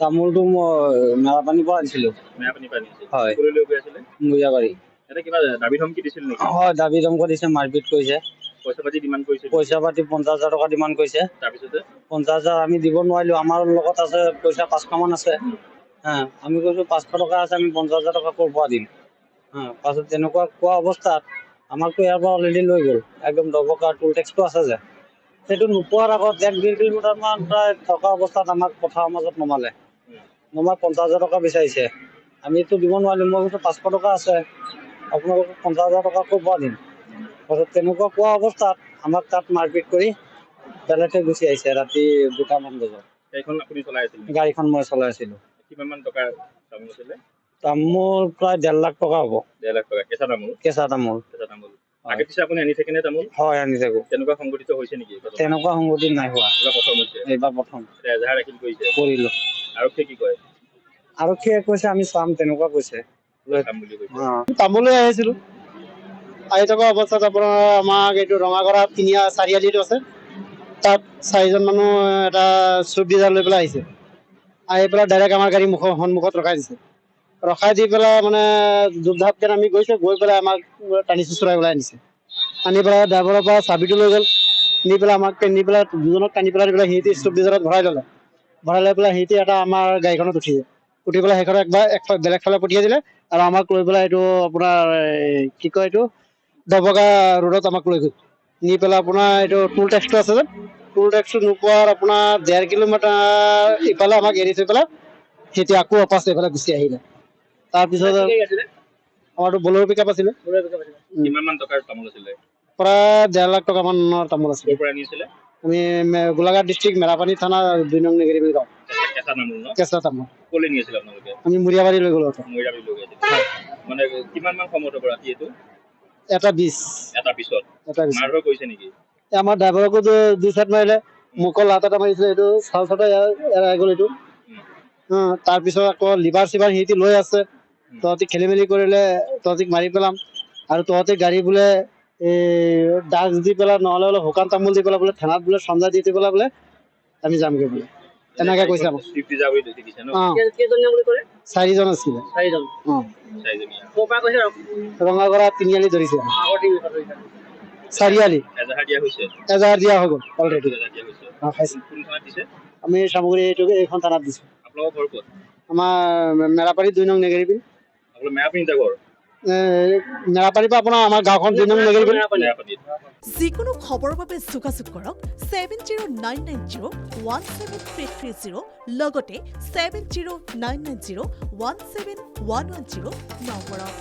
তামোলটো মই মেৰাপানীৰ পৰা আনিছিলোঁ। মেৰাপানীৰ পৰা আনিছিল হয়। ক'লৈ লৈ গৈ আছিলে? মুৰিয়াবাৰী। এটা কিবা দাবী ধমকি দিছিল নেকি? হয়, দাবী ধমকি দিছে, মাৰপিট কৰিছে। পইচা পাতি ডিমাণ্ড কৰিছিল? পইচা পাতি 50,000 টকা ডিমাণ্ড কৰিছে। তাৰপিছতে 50,000 আমি দিব নোৱাৰিলোঁ। আমাৰ লগত আছে পইচা 500 মান আছে। আমি কৈছোঁ 500 টকা আছে, আমি 50,000 টকা ক'ৰ পৰা দিম। পাছত তেনেকুৱা কোৱা অৱস্থাত আমাকতো ইয়াৰ পৰা অলৰেডি লৈ গ'ল। একদম দবকা টোল টেক্সটো আছে যে, সেইটো নোপোৱাৰ আগত 1-1.5 কিলোমিটাৰমান প্ৰায় থকা অৱস্থাত আমাক পথাৰৰ মাজত নমালে। নমাই 50,000 টকা বিচাৰিছে। আমিতো দিব নোৱাৰিলোঁ। মই কৈছোঁ 500 টকা আছে, আপোনালোকক 50,000 টকা ক'ৰ পৰা দিম। পাছত তেনেকুৱা কোৱা অৱস্থাত আমাক তাত মাৰপিট কৰি বেলেগে গুচি আহিছে ৰাতি 2টামান বজাত। গাড়ীখন আপুনি চলাই আছিল নেকি? গাড়ীখন মই চলাই আছিলোঁ। কিমান মান টকাৰ তামোল আছিলে? তামোল প্ৰায় 1.5 লাখ টকা হ'ব। 1.5 লাখ টকা কেঁচা তামোল? কেঁচা তামোল। কেঁচা তামোল। আগে পিছে আপুনি আনি থাকে নে তামোল? হয়, আনি থাকোঁ। তেনেকুৱা সংঘটিত হৈছে নেকি? তেনেকুৱা সংগঠিত নাই হোৱা। এইবাৰ প্ৰথম হৈছে? এইবাৰ প্ৰথম। এতিয়া এজাহাৰ দাখিল কৰিছে? কৰিলোঁ। আৰক্ষীয়ে কি কয়? আৰক্ষীয়ে কৈছে আমি চাম, তেনেকুৱা কৈছে। চাম বুলি কৈছে। তামোললৈ আহিছিলোঁ। আহি থকা অৱস্থাত আপোনাৰ আমাক এইটো ৰঙাগড়া চাৰিআলিটো আছে, তাত 4জন মানুহ এটা চুইফ্ট ডিজাৰ লৈ পেলাই আহিছে। আহি পেলাই ডাইৰেক্ট আমাৰ গাড়ী সন্মুখত ৰখাই দিছে। ৰখাই দি পেলাই মানে জোপ-ঝাপকৈ আমি গৈছে, গৈ পেলাই আমাক টানি চুচৰাই ওলাই আনিছে। আনি পেলাই ড্ৰাইভাৰৰ পৰা চাবিটো লৈ গ'ল। নি পেলাই আমাক নি পেলাই দুজনক টানি পেলাই সিহঁতি চুইফ্ট ডিজাৰত ভৰাই ল'লে। ভৰাই লৈ পেলাই সিহঁতি এটা আমাৰ গাড়ীখনত উঠিছে। উঠি পেলাই সেইখনক বেলেগ ফালে পঠিয়াই দিলে আৰু আমাক লৈ পেলাই এইটো আপোনাৰ কি কয় এইটো দবকা ৰোডত আমাক লৈ গ'ল। নি পেলাই আপোনাৰ এইটো টোল টেক্সটো আছে যে, টোল টেক্সটো নোপোৱাৰ আপোনাৰ 1.5 কিলোমিটাৰ ইফালে আমাক এৰি থৈ পেলাই সিহঁতি আকৌ ৱাপছ এইফালে গুচি আহিলে। তাৰপিছত আমাৰতো বলেৰ' পিকআপ আছিলে। কিমান মান টকাৰ তামোল আছিলে? প্ৰায় 1.5 লাখ টকা মানৰ তামোল আছিলে। ক'ৰ পৰা আনিছিলে? আমি গোলাঘাট ডিষ্ট্ৰিক্ট মেৰাপানী থানা 2 নং নেগেৰিবিল গাঁও। কেঁচা তামোল ন? কেঁচা তামোল। ক'লৈ নি আছিলে আপোনালোকে? আমি মুৰিয়াবাৰী লৈ গ'লো। মুৰিয়াবাৰী লৈ গৈছিলে? মানে কিমান মান সময়ত হ'ব ৰাতি এইটো? এটা 20। এটা পিছত? মাৰধৰ কৰিছে নেকি? আমাৰ ড্ৰাইভাৰকো 2 চাইড মাৰিলে, মোকো লাট এটা মাৰিছিলে, এইটো চাউলতে এৰাই গ'ল এইটো। তাৰপিছত আকৌ লিভাৰ চিভাৰ সিহঁতি লৈ আছে, তহঁতি খেলি মেলি কৰিলে তহঁতিক মাৰি পেলাম, আৰু তহঁতি গাড়ী বোলে ড্ৰাগছ দি পেলাই নহ'লে বোলে শুকান তামোল দি পেলাই বোলে থানাত বোলে চমজা দি পেলাই বোলে আমি যামগৈ বোলে, তেনেকৈ কৈছে আমাক। চুইফ্ট ডিজাৰ বুলি দেখিছে ন? 4জন আছিলে। 4জন? ক'ৰ পৰা কৈছে? ৰঙাগড়া তিনিআলি ধৰিছে। চাৰিআলি এজাহাৰ দিয়া হৈছে? এজাহাৰ দিয়া হৈ গ'ল অলৰেডি। এজাহাৰ দিয়া হৈছে? খাইছে। কোন থানাত দিছে? আমি চামগুৰি এইখন থানাত দিছোঁ। আপোনালোকৰ ঘৰ ক'ত? আমাৰ মেৰাপানী 2 নং নেগেৰিবিল। আপোনালোকৰ মেৰাপানীতে ঘৰ? মেৰাপানীৰ পৰা আপোনাৰ আমাৰ গাঁওখন 2 নং নেগেৰিবিল। যিকোনো খবৰৰ বাবে যোগাযোগ কৰক 7099017330 লগতে 7099017110 নম্বৰত।